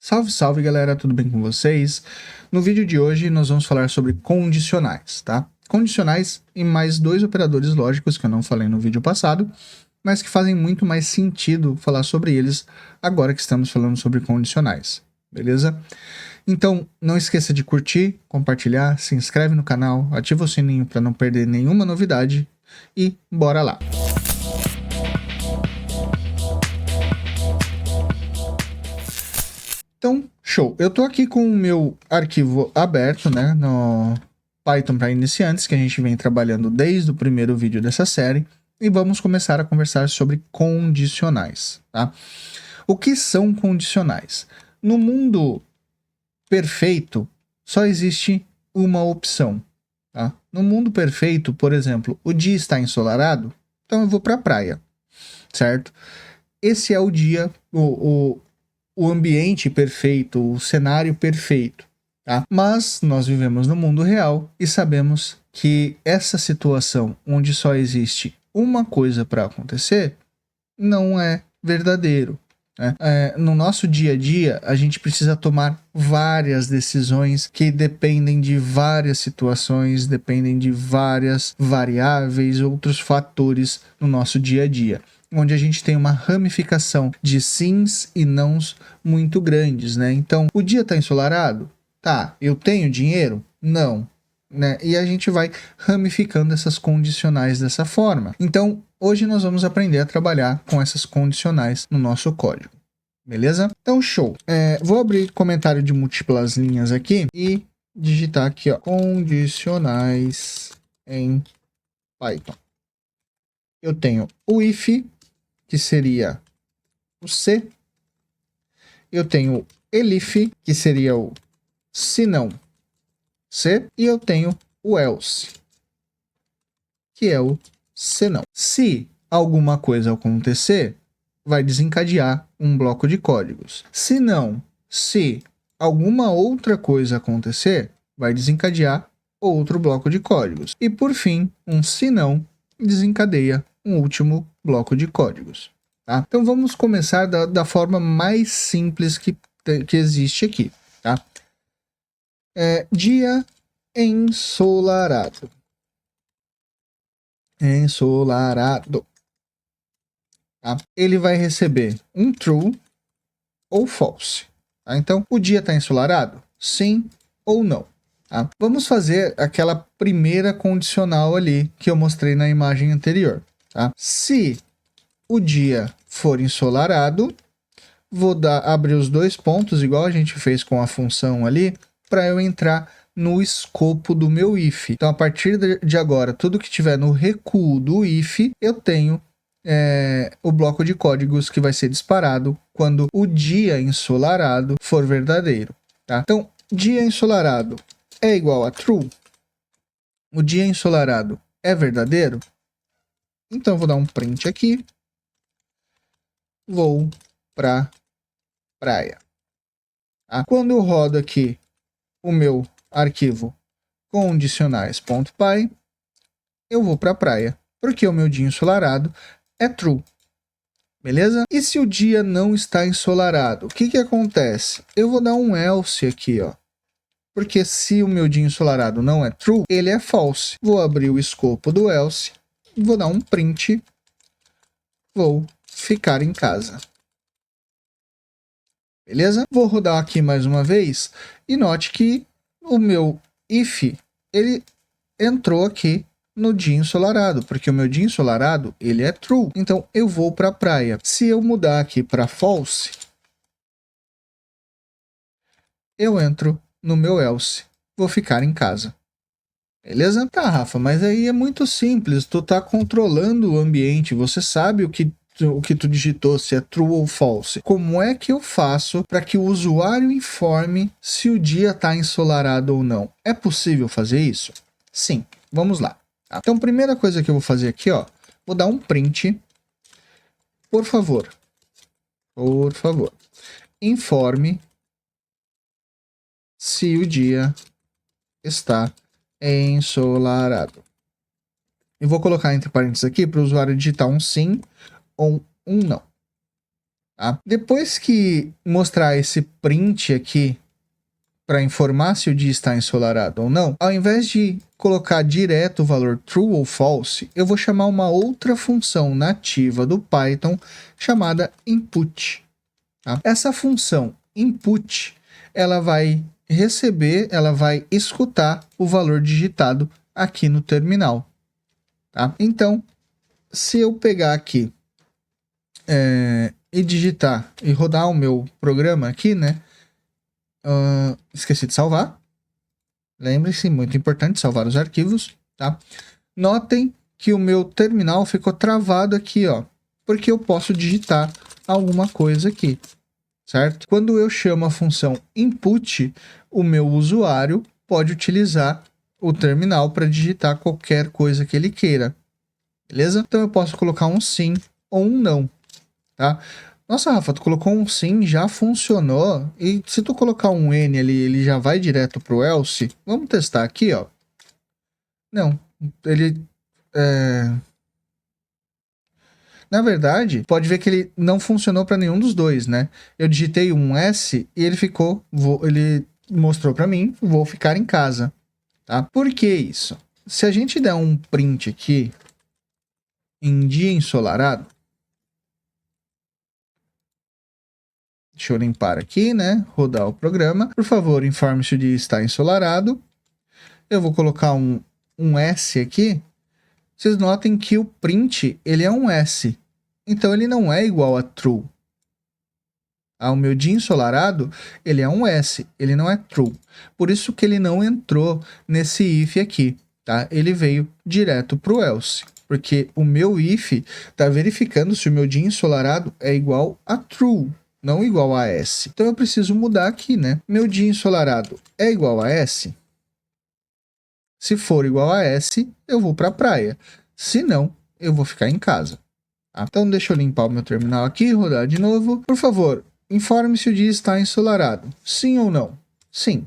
Salve, salve galera, tudo bem com vocês? No vídeo de hoje nós vamos falar sobre condicionais, tá? Condicionais e mais dois operadores lógicos que eu não falei no vídeo passado, mas que fazem muito mais sentido falar sobre eles agora que estamos falando sobre condicionais, beleza? Então não esqueça de curtir, compartilhar, se inscreve no canal, ativa o sininho para não perder nenhuma novidade e bora lá! Então, show. Eu tô aqui com o meu arquivo aberto, né, no Python para iniciantes, que a gente vem trabalhando desde o primeiro vídeo dessa série, e vamos começar a conversar sobre condicionais, tá? O que são condicionais? No mundo perfeito, só existe uma opção, tá? No mundo perfeito, por exemplo, o dia está ensolarado, então eu vou para a praia, certo? Esse é o dia, o ambiente perfeito, o cenário perfeito, tá? Mas nós vivemos no mundo real e sabemos que essa situação onde só existe uma coisa para acontecer não é verdadeiro, né? No nosso dia a dia, a gente precisa tomar várias decisões que dependem de várias situações, dependem de várias variáveis, outros fatores no nosso dia a dia, onde a gente tem uma ramificação de sims e nãos muito grandes, né? Então, o dia está ensolarado? Tá. Eu tenho dinheiro? Não. Né? E a gente vai ramificando essas condicionais dessa forma. Então, hoje nós vamos aprender a trabalhar com essas condicionais no nosso código. Beleza? Então, show. Vou abrir comentário de múltiplas linhas aqui e digitar aqui, ó, condicionais em Python. Eu tenho o if, que seria o C. Eu tenho elif, que seria o se não C. E eu tenho o else, que é o se não. Se alguma coisa acontecer, vai desencadear um bloco de códigos. Se não, se alguma outra coisa acontecer, vai desencadear outro bloco de códigos. E por fim, um se não desencadeia um último bloco de códigos. Tá? Então vamos começar da forma mais simples que existe aqui. Tá? Dia ensolarado. Ensolarado. Tá? Ele vai receber um true ou false. Tá? Então, o dia está ensolarado? Sim ou não. Tá? Vamos fazer aquela primeira condicional ali que eu mostrei na imagem anterior. Tá? Se o dia for ensolarado, vou abrir os dois pontos, igual a gente fez com a função ali, para eu entrar no escopo do meu if. Então, a partir de agora, tudo que tiver no recuo do if, eu tenho o bloco de códigos que vai ser disparado quando o dia ensolarado for verdadeiro. Tá? Então, dia ensolarado é igual a true. O dia ensolarado é verdadeiro. Então, vou dar um print aqui. Vou para praia. Tá? Quando eu rodo aqui o meu arquivo condicionais.py, eu vou para a praia, porque o meu dia ensolarado é true. Beleza? E se o dia não está ensolarado, o que acontece? Eu vou dar um else aqui, ó. Porque se o meu dia ensolarado não é true, ele é false. Vou abrir o escopo do else, vou dar um print, vou ficar em casa. Beleza? Vou rodar aqui mais uma vez e note que o meu if, ele entrou aqui no dia ensolarado, porque o meu dia ensolarado, ele é true. Então, eu vou para a praia. Se eu mudar aqui para false, eu entro no meu else. Vou ficar em casa. Beleza? Tá, Rafa, mas aí é muito simples. Tu tá controlando o ambiente. Você sabe o que tu digitou, se é true ou false. Como é que eu faço para que o usuário informe se o dia está ensolarado ou não? É possível fazer isso? Sim. Vamos lá. Então, primeira coisa que eu vou fazer aqui, ó, vou dar um print. Por favor, informe se o dia está ensolarado. Eu vou colocar entre parênteses aqui para o usuário digitar um sim ou um não. Tá? Depois que mostrar esse print aqui para informar se o dia está ensolarado ou não, ao invés de colocar direto o valor true ou false, eu vou chamar uma outra função nativa do Python chamada input. Tá? Essa função input, ela vai receber, ela vai escutar o valor digitado aqui no terminal. Tá? Então, se eu pegar aqui e digitar e rodar o meu programa aqui, né? Esqueci de salvar. Lembre-se, muito importante salvar os arquivos, tá? Notem que o meu terminal ficou travado aqui, ó, porque eu posso digitar alguma coisa aqui, certo? Quando eu chamo a função input, o meu usuário pode utilizar o terminal para digitar qualquer coisa que ele queira, beleza? Então eu posso colocar um sim ou um não, tá? Nossa, Rafa, tu colocou um sim, já funcionou. E se tu colocar um N ali, ele já vai direto pro else? Vamos testar aqui, ó. Não, ele... Na verdade, pode ver que ele não funcionou para nenhum dos dois, né? Eu digitei um S e ele ficou... Ele mostrou para mim, vou ficar em casa, tá? Por que isso? Se a gente der um print aqui, em dia ensolarado, deixa eu limpar aqui, né? Rodar o programa. Por favor, informe se o dia está ensolarado. Eu vou colocar um S aqui. Vocês notem que o print, ele é um S. Então, ele não é igual a true. O meu dia ensolarado, ele é um S. Ele não é true. Por isso que ele não entrou nesse if aqui, tá? Ele veio direto para o else. Porque o meu if está verificando se o meu dia ensolarado é igual a true, não igual a S. Então eu preciso mudar aqui, né? Meu dia ensolarado é igual a S? Se for igual a S, eu vou para a praia. Se não, eu vou ficar em casa. Tá? Então deixa eu limpar o meu terminal aqui, rodar de novo. Por favor, informe se o dia está ensolarado. Sim ou não? Sim.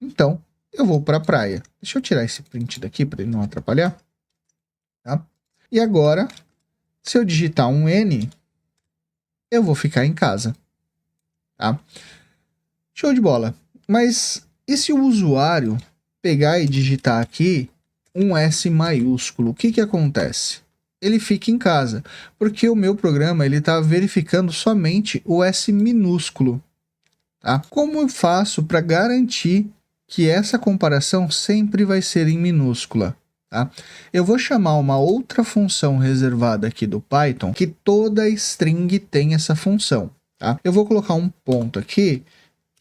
Então, eu vou para a praia. Deixa eu tirar esse print daqui para ele não atrapalhar. Tá? E agora, se eu digitar um N, eu vou ficar em casa. Tá? Show de bola. Mas e se o usuário pegar e digitar aqui um S maiúsculo? O que acontece? Ele fica em casa, porque o meu programa está verificando somente o S minúsculo. Tá? Como eu faço para garantir que essa comparação sempre vai ser em minúscula? Tá? Eu vou chamar uma outra função reservada aqui do Python, que toda string tem essa função. Tá? Eu vou colocar um ponto aqui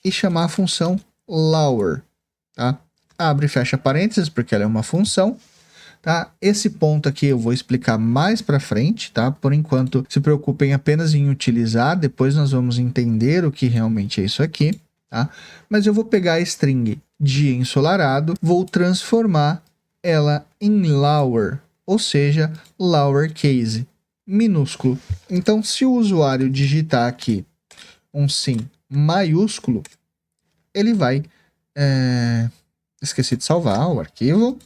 e chamar a função lower. Tá? Abre e fecha parênteses, porque ela é uma função. Tá? Esse ponto aqui eu vou explicar mais para frente, tá? Por enquanto, se preocupem apenas em utilizar, depois nós vamos entender o que realmente é isso aqui, tá? Mas eu vou pegar a string dia ensolarado, vou transformar ela em lower, ou seja, lowercase, minúsculo. Então, se o usuário digitar aqui um sim maiúsculo, ele vai... Esqueci de salvar o arquivo.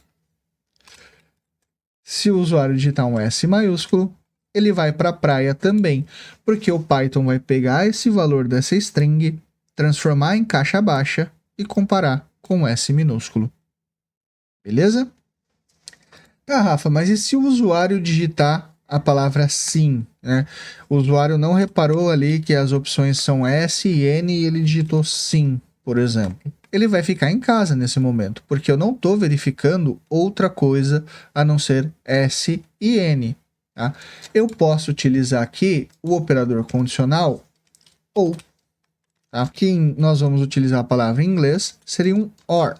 Se o usuário digitar um S maiúsculo, ele vai para a praia também, porque o Python vai pegar esse valor dessa string, transformar em caixa baixa e comparar com o S minúsculo. Beleza? Ah, Rafa, mas e se o usuário digitar a palavra sim, né? O usuário não reparou ali que as opções são S e N e ele digitou sim, por exemplo. Ele vai ficar em casa nesse momento, porque eu não estou verificando outra coisa a não ser S e N. Tá? Eu posso utilizar aqui o operador condicional ou. Tá? Que nós vamos utilizar a palavra em inglês, seria um OR.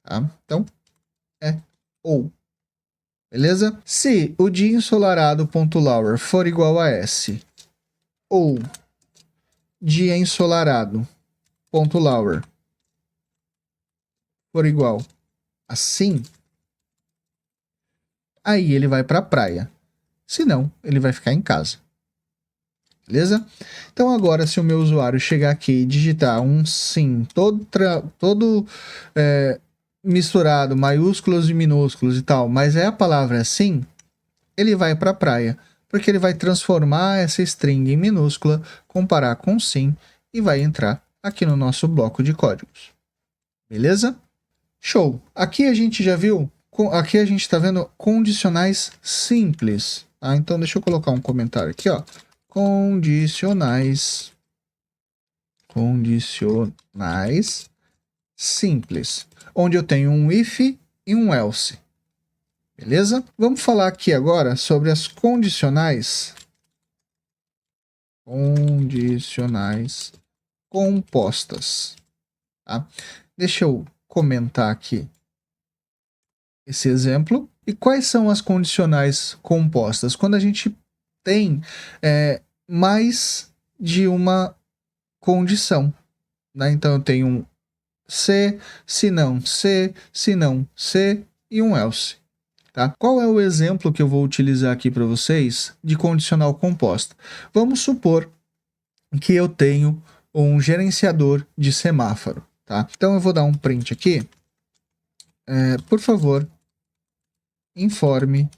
Tá? Então, é ou. Beleza? Se o dia ensolarado.lower for igual a S, ou dia ensolarado.lower for igual a sim, aí ele vai para a praia. Se não, ele vai ficar em casa. Beleza? Então agora, se o meu usuário chegar aqui e digitar um sim todo misturado, maiúsculos e minúsculos e tal, mas é a palavra sim, ele vai para a praia. porque ele vai transformar essa string em minúscula, comparar com sim e vai entrar aqui no nosso bloco de códigos. Beleza? Show! Aqui a gente já viu, aqui a gente está vendo condicionais simples. Tá? Então deixa eu colocar um comentário aqui, ó. Condicionais simples, onde eu tenho um if e um else. Beleza? Vamos falar aqui agora sobre as condicionais compostas. Tá? Deixa eu comentar aqui esse exemplo. E quais são as condicionais compostas? Quando a gente tem mais de uma condição. Né? Então eu tenho um se não se e um else. Tá? Qual é o exemplo que eu vou utilizar aqui para vocês de condicional composta? Vamos supor que eu tenho um gerenciador de semáforo. Tá? Então eu vou dar um print aqui. Por favor, informe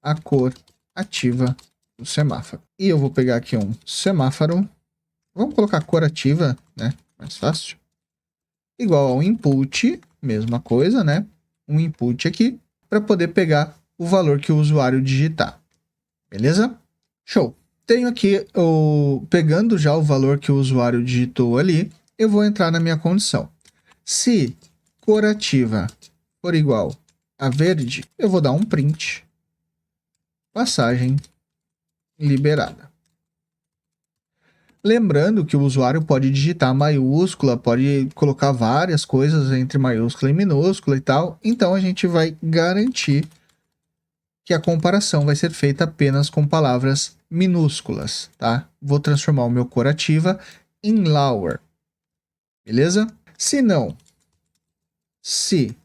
a cor ativa do semáforo. E eu vou pegar aqui um semáforo. Vamos colocar cor ativa, né? Mais fácil. Igual ao input, mesma coisa, né? Um input aqui, para poder pegar o valor que o usuário digitar. Beleza? Show! Tenho aqui, pegando já o valor que o usuário digitou ali, eu vou entrar na minha condição. Se cor ativa for igual a verde, eu vou dar um print. Passagem liberada. Lembrando que o usuário pode digitar maiúscula, pode colocar várias coisas entre maiúscula e minúscula e tal. Então a gente vai garantir que a comparação vai ser feita apenas com palavras minúsculas, tá? Vou transformar o meu cor ativa em lower. Beleza? Se não, se.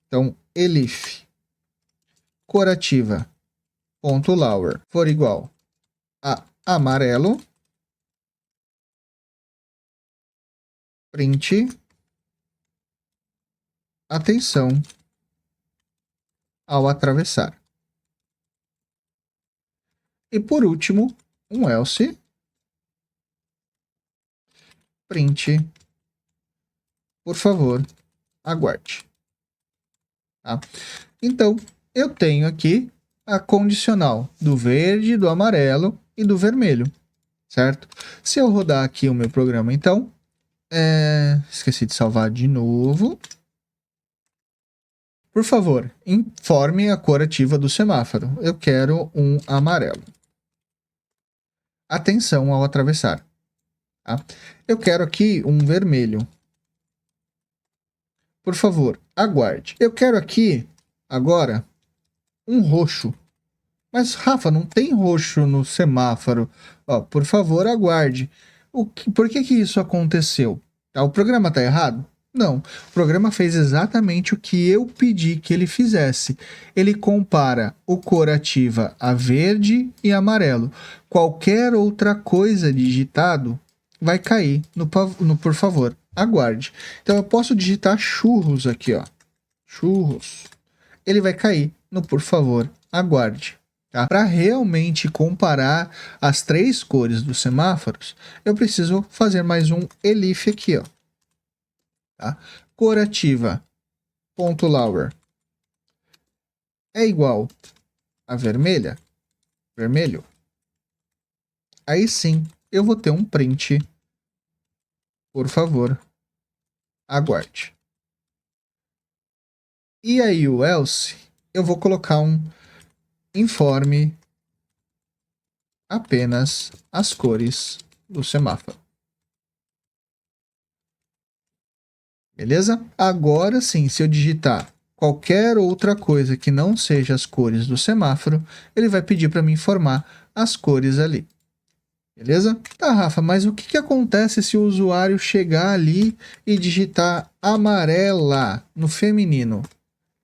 Então, elif cor ativa ponto lower for igual a amarelo, print, atenção ao atravessar. E por último, um else, print, por favor, aguarde. Tá? Então, eu tenho aqui a condicional do verde, do amarelo e do vermelho, certo? Se eu rodar aqui o meu programa, então, esqueci de salvar de novo. Por favor, informe a cor ativa do semáforo. Eu quero um amarelo. Atenção ao atravessar. Tá? Eu quero aqui um vermelho. Por favor, aguarde. Eu quero aqui, agora, um roxo. Mas, Rafa, não tem roxo no semáforo. Ó, por favor, aguarde. Por que isso aconteceu? Tá, o programa está errado? Não. O programa fez exatamente o que eu pedi que ele fizesse. Ele compara o cor ativa a verde e amarelo. Qualquer outra coisa digitado vai cair no por favor, aguarde. Então eu posso digitar churros aqui, ó. Churros. Ele vai cair no por favor, aguarde. Tá? Para realmente comparar as três cores dos semáforos, eu preciso fazer mais um elif aqui, ó. Tá? Cor ativa ponto lower é igual a vermelha, vermelho. Aí sim, eu vou ter um print. Por favor, aguarde. E aí o else, eu vou colocar um informe apenas as cores do semáforo. Beleza? Agora sim, se eu digitar qualquer outra coisa que não seja as cores do semáforo, ele vai pedir para me informar as cores ali. Beleza? Tá, Rafa, mas o que acontece se o usuário chegar ali e digitar amarela no feminino?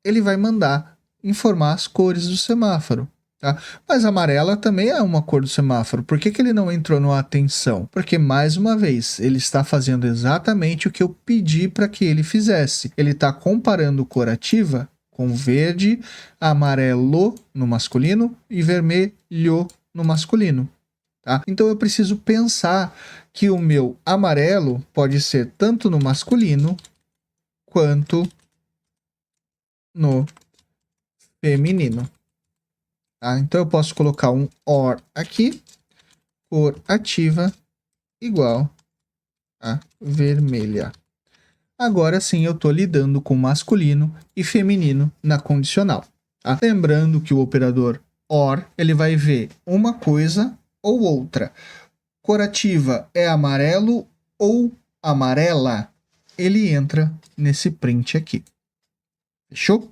Ele vai mandar informar as cores do semáforo. Tá? Mas amarela também é uma cor do semáforo. Por que ele não entrou no atenção? Porque, mais uma vez, ele está fazendo exatamente o que eu pedi para que ele fizesse. Ele está comparando cor ativa com verde, amarelo no masculino e vermelho no masculino. Tá? Então eu preciso pensar que o meu amarelo pode ser tanto no masculino quanto no feminino. Tá? Então eu posso colocar um OR aqui, cor ativa igual a vermelha. Agora sim eu estou lidando com masculino e feminino na condicional. Tá? Lembrando que o operador OR ele vai ver uma coisa ou outra. Cor ativa é amarelo ou amarela, ele entra nesse print aqui. Fechou?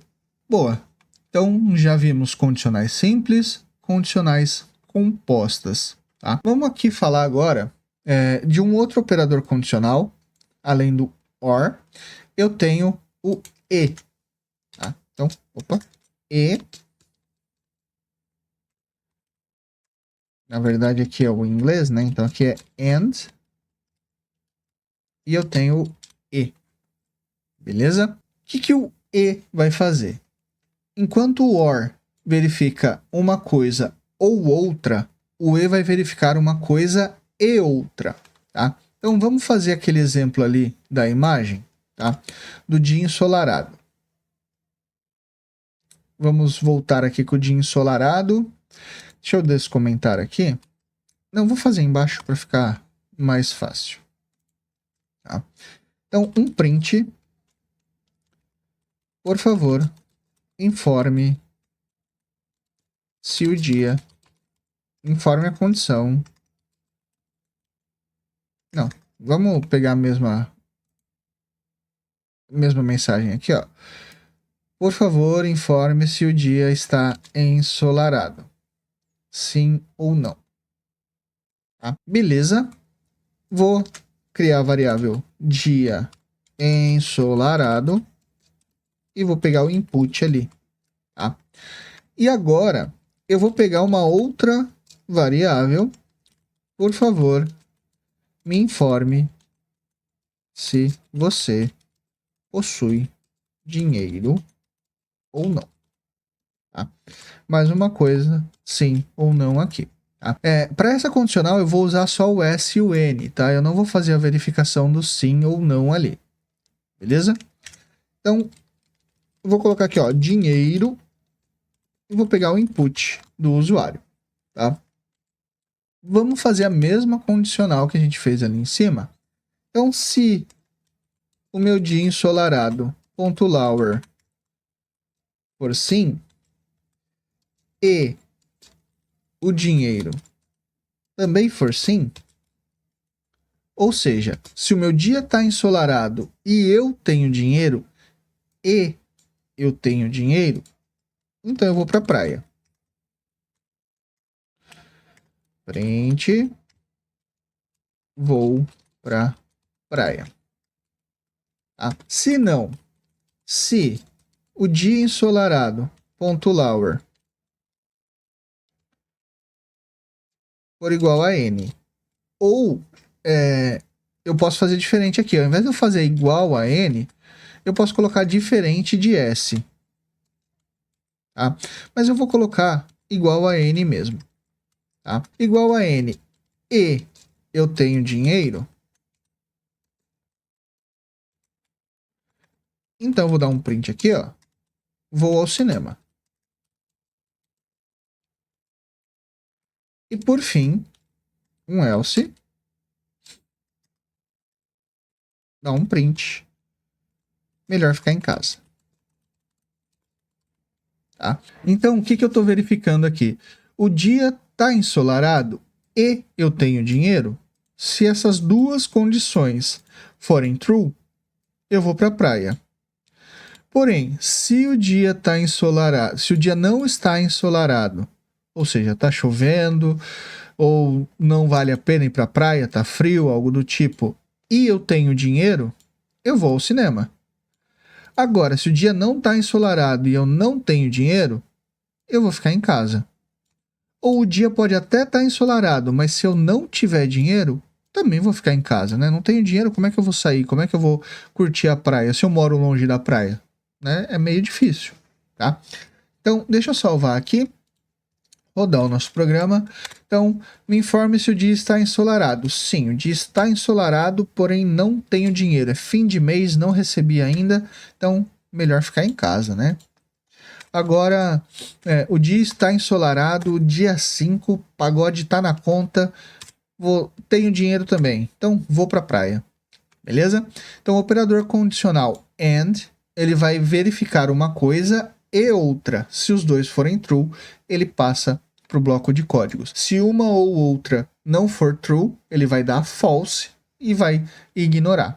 Boa. Então já vimos condicionais simples, condicionais compostas. Tá? Vamos aqui falar agora de um outro operador condicional, além do OR. Eu tenho o E. Tá? Então, E. Na verdade aqui é o inglês, né? Então aqui é AND. E eu tenho o E. Beleza? O que o E vai fazer? Enquanto o OR verifica uma coisa ou outra, o E vai verificar uma coisa e outra, tá? Então vamos fazer aquele exemplo ali da imagem, tá? Do dia ensolarado. Vamos voltar aqui com o dia ensolarado. Deixa eu descomentar aqui. Não, vou fazer embaixo para ficar mais fácil. Tá? Então, um print. Por favor, informe se o dia, informe a condição. Não, vamos pegar a mesma mensagem aqui, ó. Por favor, informe se o dia está ensolarado. Sim ou não. Tá? Beleza. Vou criar a variável dia ensolarado e vou pegar o input ali. Tá? E agora eu vou pegar uma outra variável. Por favor, me informe se você possui dinheiro ou não. Tá? Mais uma coisa, sim ou não aqui. Tá? Para essa condicional eu vou usar só o S e o N, tá? Eu não vou fazer a verificação do sim ou não ali. Beleza? Então, eu vou colocar aqui, ó, dinheiro e vou pegar o input do usuário, tá? Vamos fazer a mesma condicional que a gente fez ali em cima. Então, se o meu dia ensolarado ponto .lower for sim e o dinheiro também for sim, ou seja, se o meu dia está ensolarado e eu tenho dinheiro e eu tenho dinheiro, então eu vou para a praia. Print, vou para praia. Tá? Se não, se o dia ensolarado ponto .lower for igual a N, ou eu posso fazer diferente aqui. Ao invés de eu fazer igual a N, eu posso colocar diferente de S. Tá? Mas eu vou colocar igual a N mesmo. Tá? Igual a N e eu tenho dinheiro. Então eu vou dar um print aqui, ó. Vou ao cinema. E por fim, um else. Dá um print. Melhor ficar em casa. Tá? Então, o que eu estou verificando aqui? O dia está ensolarado e eu tenho dinheiro. Se essas duas condições forem true, eu vou para a praia. Porém, se o dia está ensolarado, se o dia não está ensolarado, ou seja, está chovendo, ou não vale a pena ir para a praia, está frio, algo do tipo, e eu tenho dinheiro, eu vou ao cinema. Agora, se o dia não está ensolarado e eu não tenho dinheiro, eu vou ficar em casa. Ou o dia pode até estar ensolarado, mas se eu não tiver dinheiro, também vou ficar em casa, né? Não tenho dinheiro, como é que eu vou sair? Como é que eu vou curtir a praia se eu moro longe da praia? Né? É meio difícil. tá? Então, deixa eu salvar aqui, rodar o nosso programa. Então, me informe se o dia está ensolarado. Sim, o dia está ensolarado, porém não tenho dinheiro. É fim de mês, não recebi ainda, então melhor ficar em casa, né? Agora, o dia está ensolarado, dia 5, pagode tá na conta, tenho dinheiro também, então vou pra praia, beleza? Então, o operador condicional AND, ele vai verificar uma coisa e outra. Se os dois forem true, ele passa para o bloco de códigos. Se uma ou outra não for true, ele vai dar false e vai ignorar.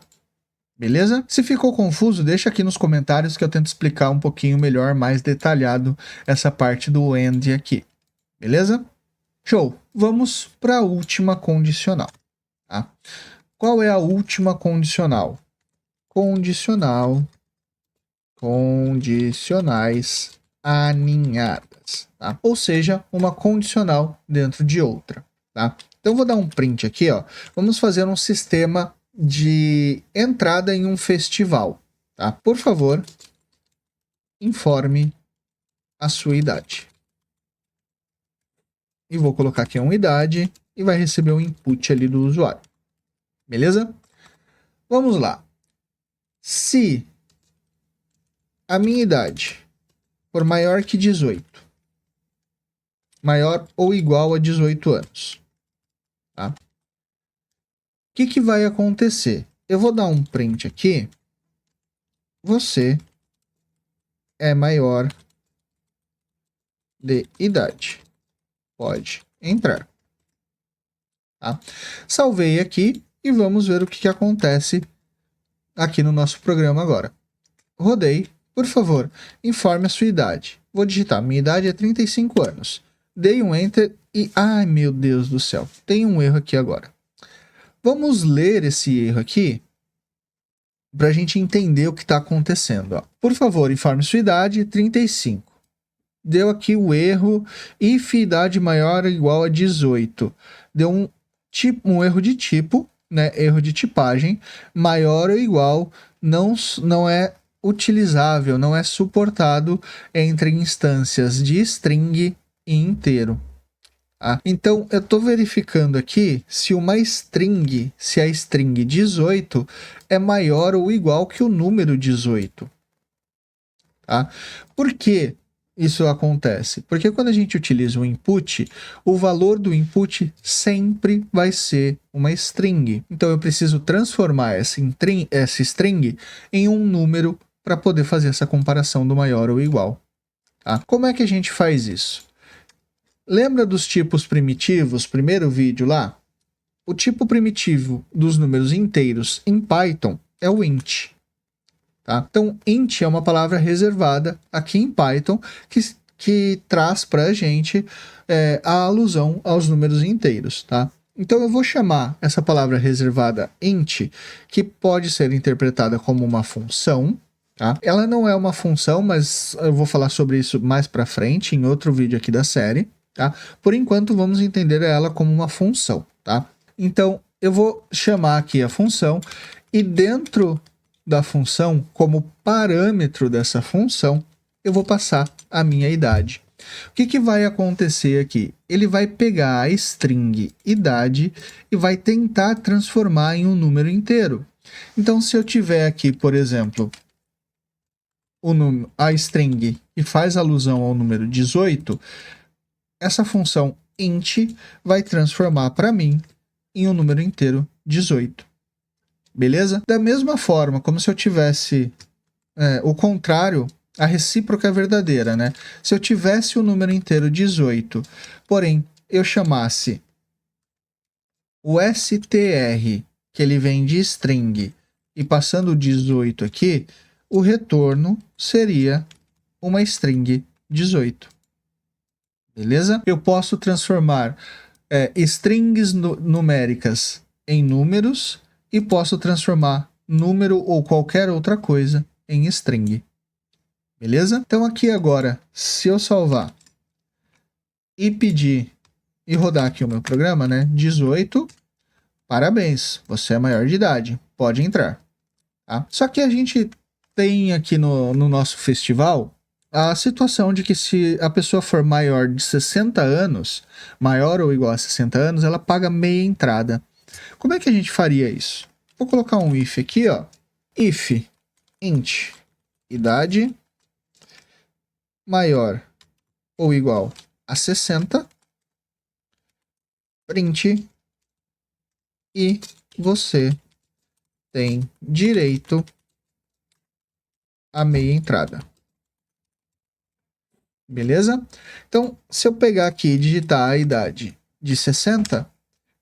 Beleza? Se ficou confuso, deixa aqui nos comentários que eu tento explicar um pouquinho melhor, mais detalhado, essa parte do AND aqui. Beleza? Show! Vamos para a última condicional. Tá? Qual é a última condicional? Condicionais aninhadas. Tá? Ou seja, uma condicional dentro de outra. Tá? Então, vou dar um print aqui. Ó. Vamos fazer um sistema de entrada em um festival. Tá? Por favor, informe a sua idade. E vou colocar aqui uma idade e vai receber um input ali do usuário. Beleza? Vamos lá. Se a minha idade for maior que 18, maior ou igual a 18 anos, tá? O que vai acontecer? Eu vou dar um print aqui. Você é maior de idade. Pode entrar. Tá? Salvei aqui e vamos ver o que acontece aqui no nosso programa agora. Rodei. Por favor, informe a sua idade. Vou digitar. Minha idade é 35 anos. Dei um Enter e... Ai, meu Deus do céu. Tem um erro aqui agora. Vamos ler esse erro aqui para a gente entender o que está acontecendo. Ó. Por favor, informe sua idade, 35. Deu aqui o erro, if idade maior ou igual a 18. Deu um erro de tipo, né? Erro de tipagem, maior ou igual, não é utilizável, não é suportado entre instâncias de string e inteiro. Então, eu estou verificando aqui se a string 18 é maior ou igual que o número 18. Tá? Por que isso acontece? Porque quando a gente utiliza o input, o valor do input sempre vai ser uma string. Então, eu preciso transformar essa string em um número para poder fazer essa comparação do maior ou igual. Tá? Como é que a gente faz isso? Lembra dos tipos primitivos, primeiro vídeo lá? O tipo primitivo dos números inteiros em Python é o int. Tá? Então, int é uma palavra reservada aqui em Python que traz para a gente a alusão aos números inteiros. Tá? Então, eu vou chamar essa palavra reservada int, que pode ser interpretada como uma função. Tá? Ela não é uma função, mas eu vou falar sobre isso mais para frente, em outro vídeo aqui da série. Tá? Por enquanto, vamos entender ela como uma função. Tá? Então, eu vou chamar aqui a função e dentro da função, como parâmetro dessa função, eu vou passar a minha idade. O que vai acontecer aqui? Ele vai pegar a string idade e vai tentar transformar em um número inteiro. Então, se eu tiver aqui, por exemplo, a string que faz alusão ao número 18, essa função int vai transformar para mim em um número inteiro 18. Beleza? Da mesma forma, como se eu tivesse o contrário, a recíproca é verdadeira, né? Se eu tivesse o número inteiro 18, porém eu chamasse o str, que ele vem de string, e passando o 18 aqui, o retorno seria uma string 18. Beleza? Eu posso transformar strings numéricas em números e posso transformar número ou qualquer outra coisa em string. Beleza? Então aqui agora, se eu salvar e pedir e rodar aqui o meu programa, né? 18, parabéns, você é maior de idade, pode entrar. Tá? Só que a gente tem aqui no nosso festival a situação de que se a pessoa for maior de 60 anos, maior ou igual a 60 anos, ela paga meia entrada. Como é que a gente faria isso? Vou colocar um if aqui, ó. If int idade maior ou igual a 60, print, e você tem direito a meia entrada. Beleza? Então, se eu pegar aqui e digitar a idade de 60,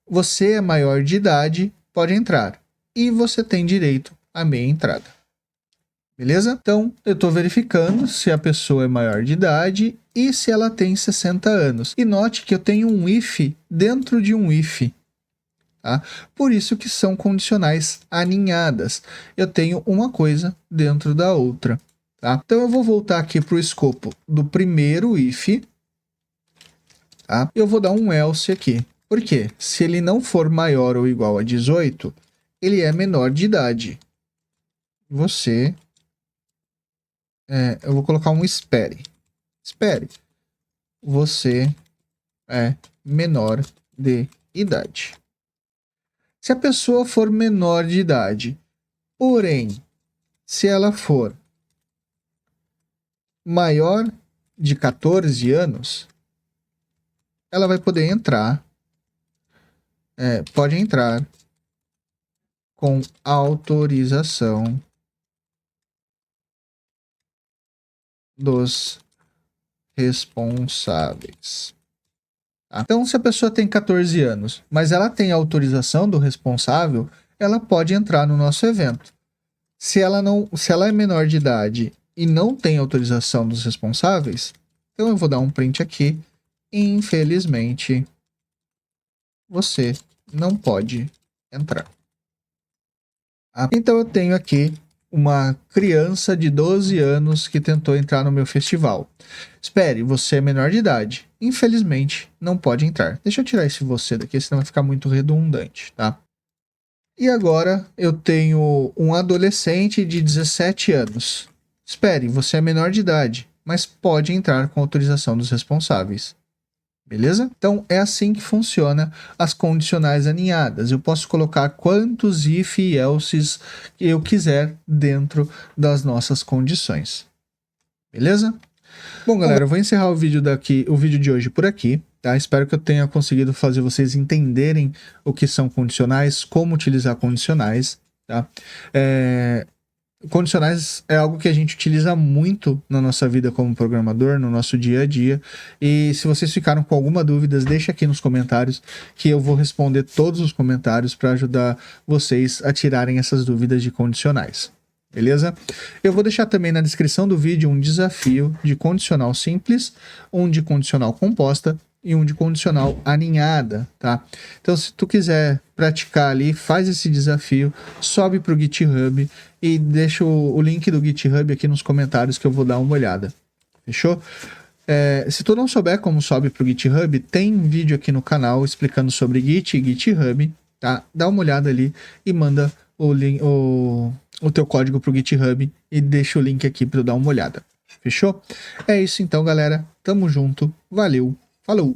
você é maior de idade, pode entrar. E você tem direito a meia entrada. Beleza? Então, eu estou verificando se a pessoa é maior de idade e se ela tem 60 anos. E note que eu tenho um if dentro de um if. Tá? Por isso que são condicionais aninhadas. Eu tenho uma coisa dentro da outra. Tá? Então eu vou voltar aqui para o escopo do primeiro if. Tá? Eu vou dar um else aqui. Por quê? Se ele não for maior ou igual a 18, ele é menor de idade. Eu vou colocar um espere. Espere. Você é menor de idade. Se a pessoa for menor de idade, porém, se ela for maior de 14 anos, ela vai poder entrar, pode entrar com autorização dos responsáveis. Então, se a pessoa tem 14 anos, mas ela tem autorização do responsável, ela pode entrar no nosso evento. Se ela é menor de idade e não tem autorização dos responsáveis, então eu vou dar um print aqui. Infelizmente, você não pode entrar. Então eu tenho aqui uma criança de 12 anos que tentou entrar no meu festival. Espere, você é menor de idade. Infelizmente, não pode entrar. Deixa eu tirar esse você daqui, senão vai ficar muito redundante, tá? E agora eu tenho um adolescente de 17 anos. Espere, você é menor de idade, mas pode entrar com autorização dos responsáveis. Beleza? Então, é assim que funciona as condicionais aninhadas. Eu posso colocar quantos if e elses eu quiser dentro das nossas condições. Beleza? Bom, galera, eu vou encerrar o vídeo de hoje por aqui. Tá? Espero que eu tenha conseguido fazer vocês entenderem o que são condicionais, como utilizar condicionais. Tá? Condicionais é algo que a gente utiliza muito na nossa vida como programador, no nosso dia a dia. E se vocês ficaram com alguma dúvida, deixa aqui nos comentários que eu vou responder todos os comentários para ajudar vocês a tirarem essas dúvidas de condicionais. Beleza? Eu vou deixar também na descrição do vídeo um desafio de condicional simples, um de condicional composta e um de condicional aninhada, tá? Então, se tu quiser praticar ali, faz esse desafio, sobe para o GitHub e deixa o link do GitHub aqui nos comentários que eu vou dar uma olhada. Fechou? Se tu não souber como sobe para o GitHub, tem vídeo aqui no canal explicando sobre Git e GitHub, tá? Dá uma olhada ali e manda o teu código para o GitHub e deixa o link aqui para eu dar uma olhada. Fechou? É isso então, galera. Tamo junto. Valeu. Falou!